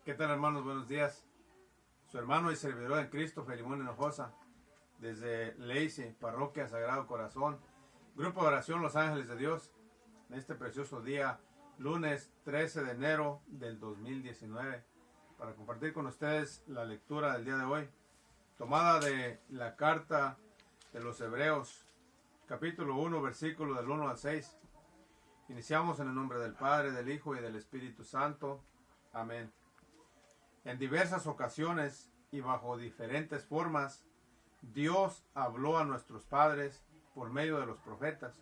¿Qué tal, hermanos? Buenos días. Su hermano y servidor en Cristo, Felimón Hinojosa, desde Lacey, Parroquia Sagrado Corazón, Grupo de Oración Los Ángeles de Dios, en este precioso día, lunes 13 de enero del 2019, para compartir con ustedes la lectura del día de hoy, tomada de la carta de los Hebreos, capítulo 1, versículo del 1 al 6. Iniciamos en el nombre del Padre, del Hijo y del Espíritu Santo. Amén. En diversas ocasiones y bajo diferentes formas, Dios habló a nuestros padres por medio de los profetas,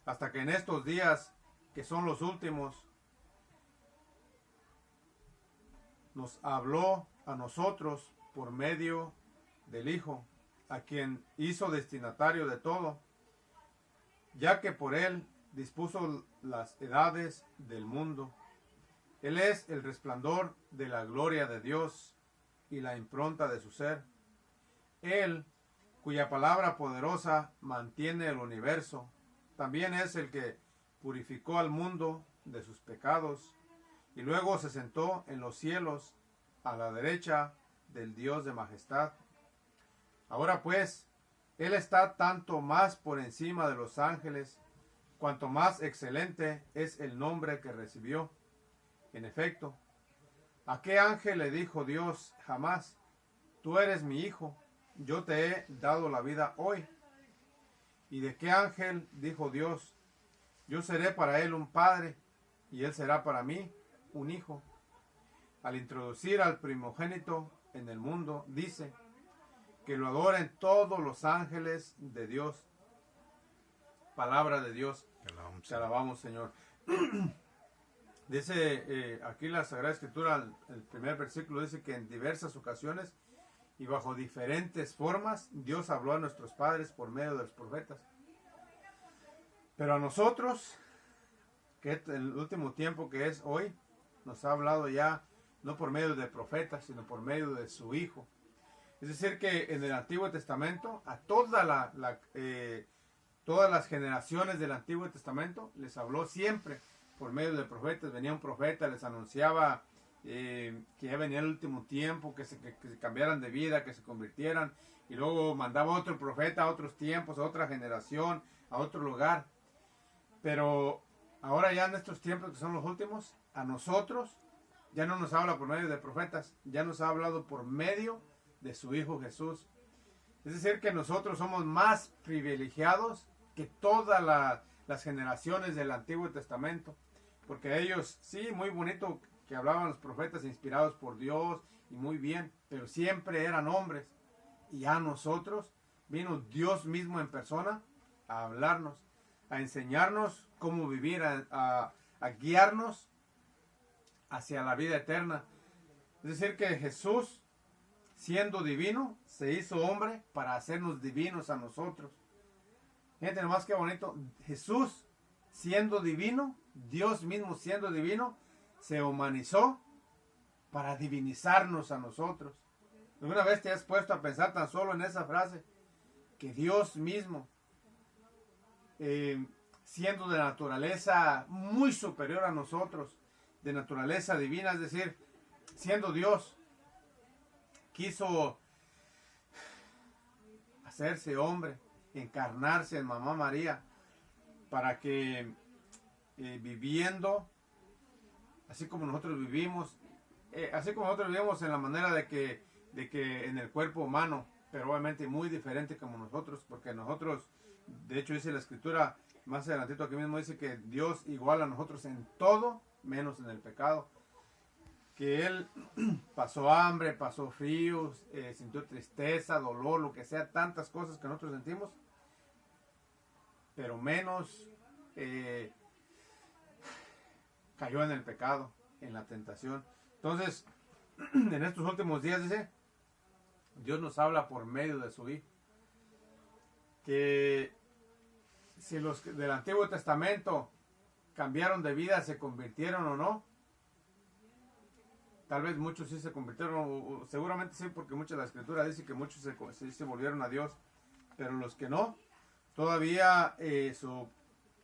hasta que en estos días, que son los últimos, nos habló a nosotros por medio del Hijo, a quien hizo destinatario de todo, ya que por él dispuso las edades del mundo. Él es el resplandor de la gloria de Dios y la impronta de su ser. Él, cuya palabra poderosa mantiene el universo, también es el que purificó al mundo de sus pecados y luego se sentó en los cielos a la derecha del Dios de majestad. Ahora pues, Él está tanto más por encima de los ángeles, cuanto más excelente es el nombre que recibió. En efecto, ¿a qué ángel le dijo Dios jamás: tú eres mi hijo, yo te he dado la vida hoy? ¿Y de qué ángel dijo Dios: yo seré para él un padre, y él será para mí un hijo? Al introducir al primogénito en el mundo, dice: que lo adoren todos los ángeles de Dios. Palabra de Dios. Te alabamos, Señor. Dice aquí la Sagrada Escritura, el primer versículo dice que en diversas ocasiones y bajo diferentes formas Dios habló a nuestros padres por medio de los profetas. Pero a nosotros, que el último tiempo que es hoy, nos ha hablado ya no por medio de profetas, sino por medio de su Hijo. Es decir, que en el Antiguo Testamento, a todas las generaciones del Antiguo Testamento les habló siempre por medio de profetas. Venía un profeta, les anunciaba que ya venía el último tiempo, que se cambiaran de vida, que se convirtieran, y luego mandaba otro profeta a otros tiempos, a otra generación, a otro lugar. Pero ahora ya en estos tiempos que son los últimos, a nosotros ya no nos habla por medio de profetas, ya nos ha hablado por medio de su Hijo Jesús. Es decir, que nosotros somos más privilegiados que todas las generaciones del Antiguo Testamento, porque ellos, sí, muy bonito que hablaban los profetas inspirados por Dios y muy bien, pero siempre eran hombres. Y a nosotros vino Dios mismo en persona a hablarnos, a enseñarnos cómo vivir, a guiarnos hacia la vida eterna. Es decir, que Jesús, siendo divino, se hizo hombre para hacernos divinos a nosotros. Gente, nomás que bonito. Jesús, siendo divino, Dios mismo siendo divino, se humanizó para divinizarnos a nosotros. ¿Alguna vez te has puesto a pensar tan solo en esa frase? Que Dios mismo, siendo de naturaleza muy superior a nosotros, de naturaleza divina, es decir, siendo Dios, quiso hacerse hombre, encarnarse en Mamá María, para que viviendo, así como nosotros vivimos en la manera de que en el cuerpo humano, pero obviamente muy diferente como nosotros, porque nosotros, de hecho dice la Escritura, más adelantito aquí mismo dice que Dios iguala a nosotros en todo, menos en el pecado. Que Él pasó hambre, pasó frío, sintió tristeza, dolor, lo que sea, tantas cosas que nosotros sentimos, pero menos cayó en el pecado, en la tentación. Entonces, en estos últimos días, dice, Dios nos habla por medio de su Hijo. Que si los del Antiguo Testamento cambiaron de vida, se convirtieron o no, tal vez muchos sí se convirtieron, o seguramente sí, porque mucha de la Escritura dice que muchos se volvieron a Dios, pero los que no, todavía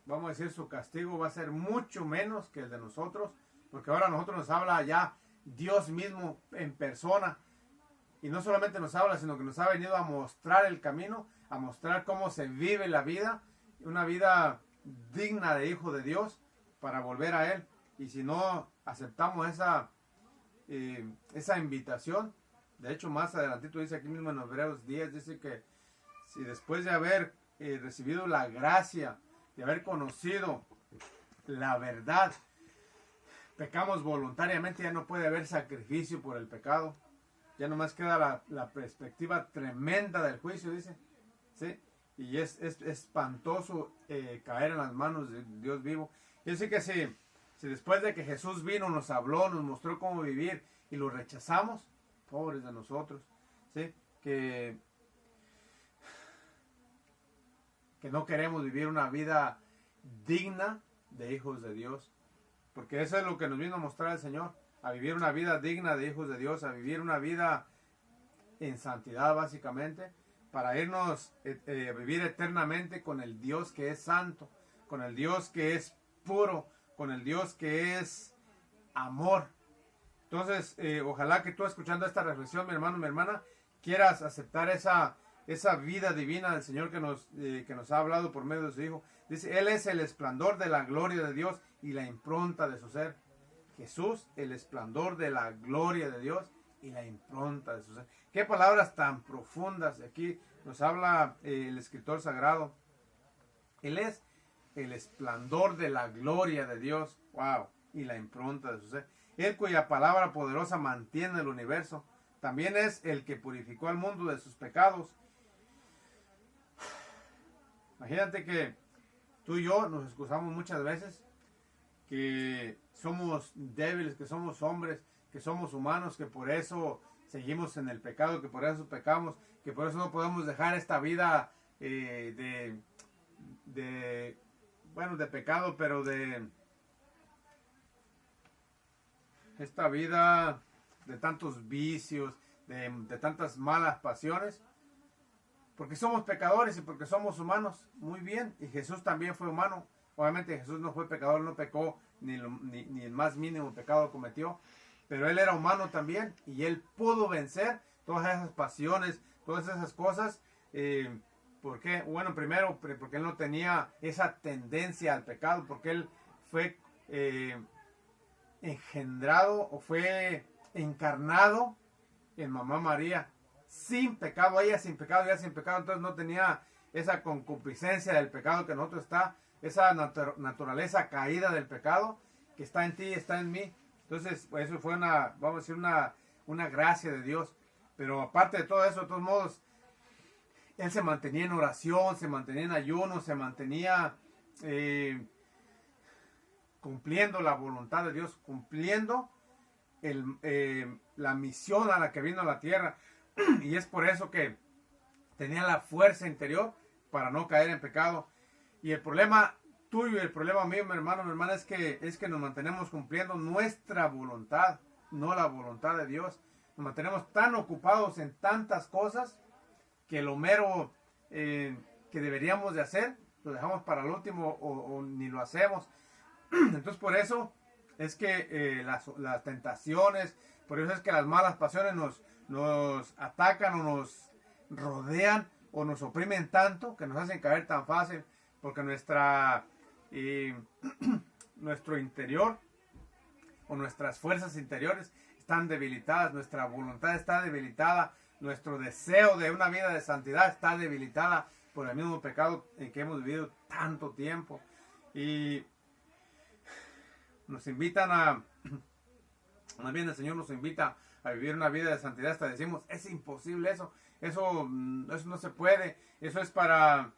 vamos a decir, su castigo va a ser mucho menos que el de nosotros, porque ahora a nosotros nos habla ya Dios mismo en persona. Y no solamente nos habla, sino que nos ha venido a mostrar el camino, a mostrar cómo se vive la vida, una vida digna de hijo de Dios, para volver a Él. Y si no aceptamos esa invitación, de hecho más adelantito dice aquí mismo en Hebreos 10, dice que si después de haber recibido la gracia, de haber conocido la verdad, pecamos voluntariamente, ya no puede haber sacrificio por el pecado. Ya nomás queda la perspectiva tremenda del juicio, dice. ¿Sí? Y es espantoso caer en las manos de Dios vivo. Y así que si después de que Jesús vino, nos habló, nos mostró cómo vivir y lo rechazamos, pobres de nosotros, ¿sí? Que no queremos vivir una vida digna de hijos de Dios. Porque eso es lo que nos vino a mostrar el Señor. A vivir una vida digna de hijos de Dios, a vivir una vida en santidad básicamente, para irnos a vivir eternamente con el Dios que es santo, con el Dios que es puro, con el Dios que es amor. Entonces, ojalá que tú escuchando esta reflexión, mi hermano, mi hermana, quieras aceptar esa vida divina del Señor que nos ha hablado por medio de su Hijo. Dice, Él es el esplendor de la gloria de Dios y la impronta de su ser. Jesús, el esplendor de la gloria de Dios y la impronta de su ser. Qué palabras tan profundas. Aquí nos habla el escritor sagrado. Él es el esplendor de la gloria de Dios. Wow. Y la impronta de su ser. Él cuya palabra poderosa mantiene el universo. También es el que purificó al mundo de sus pecados. Imagínate que tú y yo nos excusamos muchas veces que somos débiles, que somos hombres, que somos humanos, que por eso seguimos en el pecado, que por eso pecamos, que por eso no podemos dejar esta vida de pecado, pero de esta vida de tantos vicios, de tantas malas pasiones, porque somos pecadores y porque somos humanos. Muy bien, y Jesús también fue humano. Obviamente Jesús no fue pecador, no pecó, ni el más mínimo pecado cometió, pero Él era humano también y Él pudo vencer todas esas pasiones, todas esas cosas. ¿Por qué? Bueno, primero, porque Él no tenía esa tendencia al pecado, porque Él fue engendrado o fue encarnado en Mamá María, sin pecado, ella sin pecado, entonces no tenía esa concupiscencia del pecado que en nosotros está, esa naturaleza caída del pecado que está en ti, está en mí. Entonces, pues, eso fue vamos a decir, una gracia de Dios. Pero aparte de todo eso, de todos modos, Él se mantenía en oración, se mantenía en ayuno, se mantenía cumpliendo la voluntad de Dios, cumpliendo la misión a la que vino a la tierra. Y es por eso que tenía la fuerza interior para no caer en pecado. Y el problema tuyo y el problema mío, mi hermano, mi hermana, es que nos mantenemos cumpliendo nuestra voluntad, no la voluntad de Dios. Nos mantenemos tan ocupados en tantas cosas que lo mero que deberíamos de hacer, lo dejamos para el último o ni lo hacemos. Entonces por eso es que las tentaciones, por eso es que las malas pasiones nos atacan o nos rodean o nos oprimen tanto que nos hacen caer tan fácil, porque nuestro interior o nuestras fuerzas interiores están debilitadas, nuestra voluntad está debilitada, nuestro deseo de una vida de santidad está debilitada por el mismo pecado en que hemos vivido tanto tiempo. Y nos invitan más bien el Señor nos invita a vivir una vida de santidad. Hasta decimos, es imposible eso no se puede, eso es para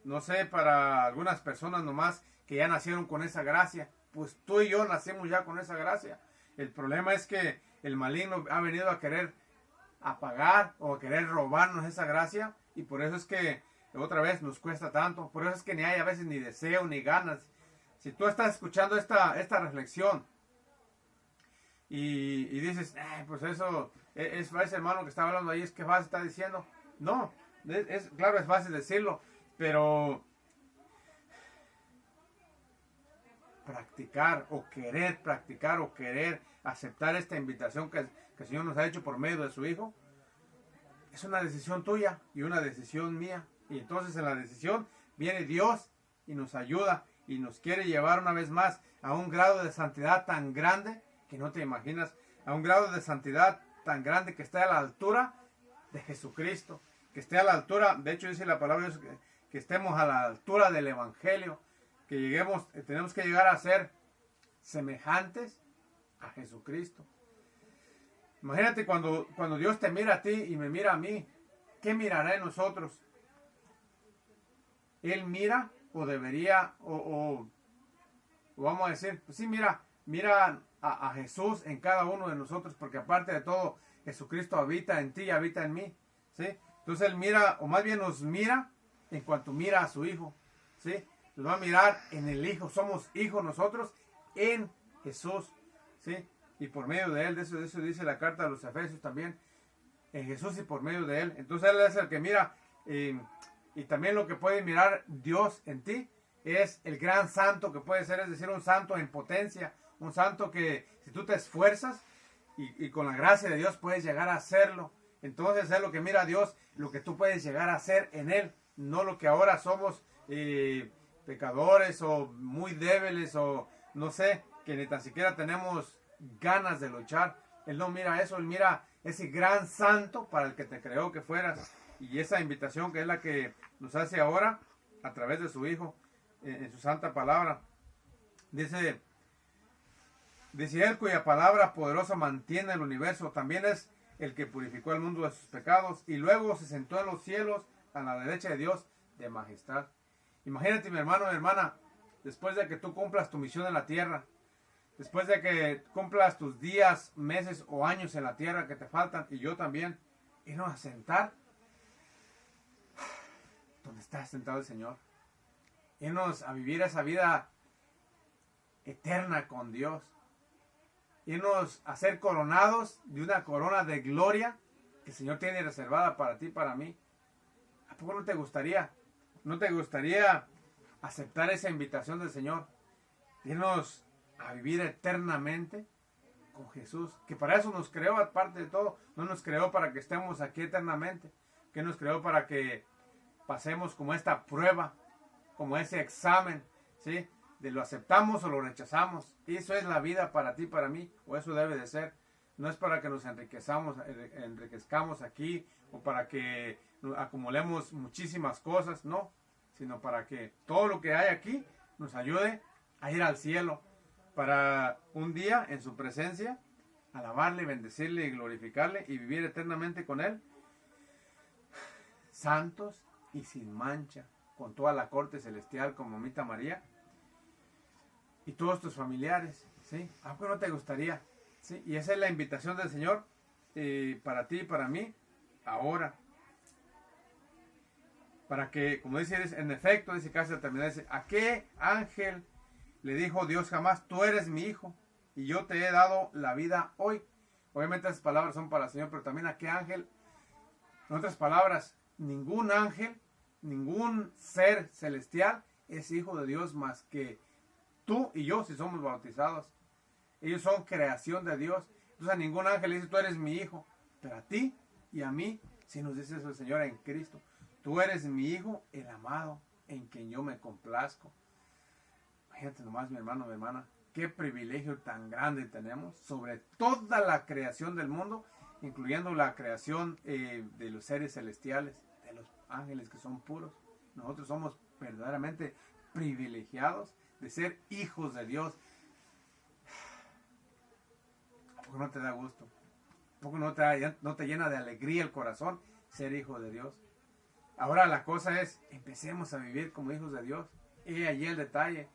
no sé, para algunas personas nomás que ya nacieron con esa gracia. Pues tú y yo nacimos ya con esa gracia. El problema es que el maligno ha venido a querer apagar o a querer robarnos esa gracia, y por eso es que otra vez nos cuesta tanto. Por eso es que ni hay a veces ni deseo ni ganas. Si tú estás escuchando esta reflexión y dices, pues eso es ese hermano que está hablando ahí, es que fácil está diciendo. No, claro, es fácil decirlo, pero practicar o querer aceptar esta invitación que el Señor nos ha hecho por medio de su Hijo, es una decisión tuya y una decisión mía. Y entonces en la decisión viene Dios y nos ayuda y nos quiere llevar una vez más a un grado de santidad tan grande que no te imaginas, a un grado de santidad tan grande que esté a la altura de Jesucristo, que esté a la altura, de hecho dice la palabra de Dios, que estemos a la altura del Evangelio, que lleguemos, tenemos que llegar a ser semejantes a Jesucristo. Imagínate cuando Dios te mira a ti y me mira a mí, ¿qué mirará en nosotros? Él mira o debería, o vamos a decir, pues sí, mira a Jesús en cada uno de nosotros, porque aparte de todo, Jesucristo habita en ti y habita en mí, ¿sí? Entonces Él mira, o más bien nos mira en cuanto mira a su Hijo, ¿sí? Nos va a mirar en el Hijo, somos hijos nosotros en Jesús, ¿sí? Y por medio de Él, de eso dice la carta a los Efesios también, en Jesús y por medio de Él. Entonces Él es el que mira, y también lo que puede mirar Dios en ti es el gran santo que puede ser, es decir, un santo en potencia, un santo que si tú te esfuerzas y con la gracia de Dios puedes llegar a hacerlo. Entonces es lo que mira Dios, lo que tú puedes llegar a hacer en Él, no lo que ahora somos pecadores o muy débiles o no sé, que ni tan siquiera tenemos ganas de luchar. Él no mira eso, Él mira ese gran santo para el que te creó que fueras. Y esa invitación que es la que nos hace ahora a través de su Hijo en su santa palabra. Dice Él cuya palabra poderosa mantiene el universo, también es el que purificó al mundo de sus pecados y luego se sentó en los cielos a la derecha de Dios de majestad. Imagínate, mi hermano, mi hermana, después de que tú cumplas tu misión en la tierra, después de que cumplas tus días, meses o años en la tierra que te faltan, y yo también, irnos a sentar donde está sentado el Señor, irnos a vivir esa vida eterna con Dios, irnos a ser coronados de una corona de gloria que el Señor tiene reservada para ti y para mí. ¿A poco no te gustaría? ¿No te gustaría aceptar esa invitación del Señor? Irnos a vivir eternamente con Jesús, que para eso nos creó, aparte de todo, no nos creó para que estemos aquí eternamente, que nos creó para que pasemos como esta prueba, como ese examen, ¿sí? De lo aceptamos o lo rechazamos. Y eso es la vida para ti, para mí, o eso debe de ser. No es para que nos enriquezcamos aquí o para que acumulemos muchísimas cosas, no, sino para que todo lo que hay aquí nos ayude a ir al cielo, para un día en su presencia alabarle, bendecirle y glorificarle y vivir eternamente con Él, santos y sin mancha, con toda la corte celestial como mamita María y todos tus familiares, ¿sí? ¿A poco no te gustaría? ¿Sí? Y esa es la invitación del Señor para ti y para mí ahora. Para que, como dice, en efecto, dice casi al terminar, dice, ¿a qué ángel le dijo Dios jamás, tú eres mi hijo y yo te he dado la vida hoy? Obviamente esas palabras son para el Señor, pero también a qué ángel. En otras palabras, ningún ángel, ningún ser celestial es hijo de Dios más que tú y yo si somos bautizados. Ellos son creación de Dios. Entonces a ningún ángel le dice, tú eres mi hijo. Pero a ti y a mí, si nos dice eso el Señor en Cristo, tú eres mi hijo, el amado, en quien yo me complazco. Imagínate nomás, mi hermano, mi hermana, qué privilegio tan grande tenemos sobre toda la creación del mundo, incluyendo la creación de los seres celestiales, de los ángeles que son puros. Nosotros somos verdaderamente privilegiados de ser hijos de Dios. ¿A poco no te da gusto? ¿A poco no te llena de alegría el corazón ser hijo de Dios? Ahora la cosa es, empecemos a vivir como hijos de Dios. Y allí el detalle,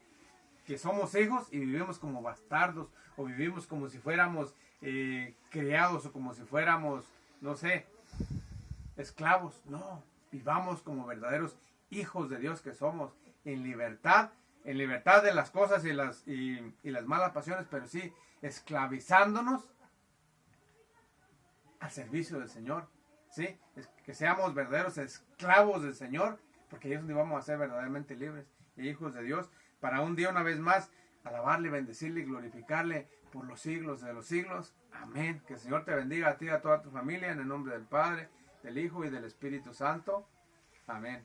que somos hijos y vivimos como bastardos, o vivimos como si fuéramos criados, o como si fuéramos, no sé, esclavos. No, vivamos como verdaderos hijos de Dios que somos, en libertad de las cosas y las malas pasiones, pero sí esclavizándonos al servicio del Señor. ¿Sí? Que seamos verdaderos esclavos del Señor, porque ahí es donde vamos a ser verdaderamente libres y hijos de Dios, para un día una vez más alabarle, bendecirle y glorificarle por los siglos de los siglos. Amén. Que el Señor te bendiga a ti y a toda tu familia en el nombre del Padre, del Hijo y del Espíritu Santo. Amén.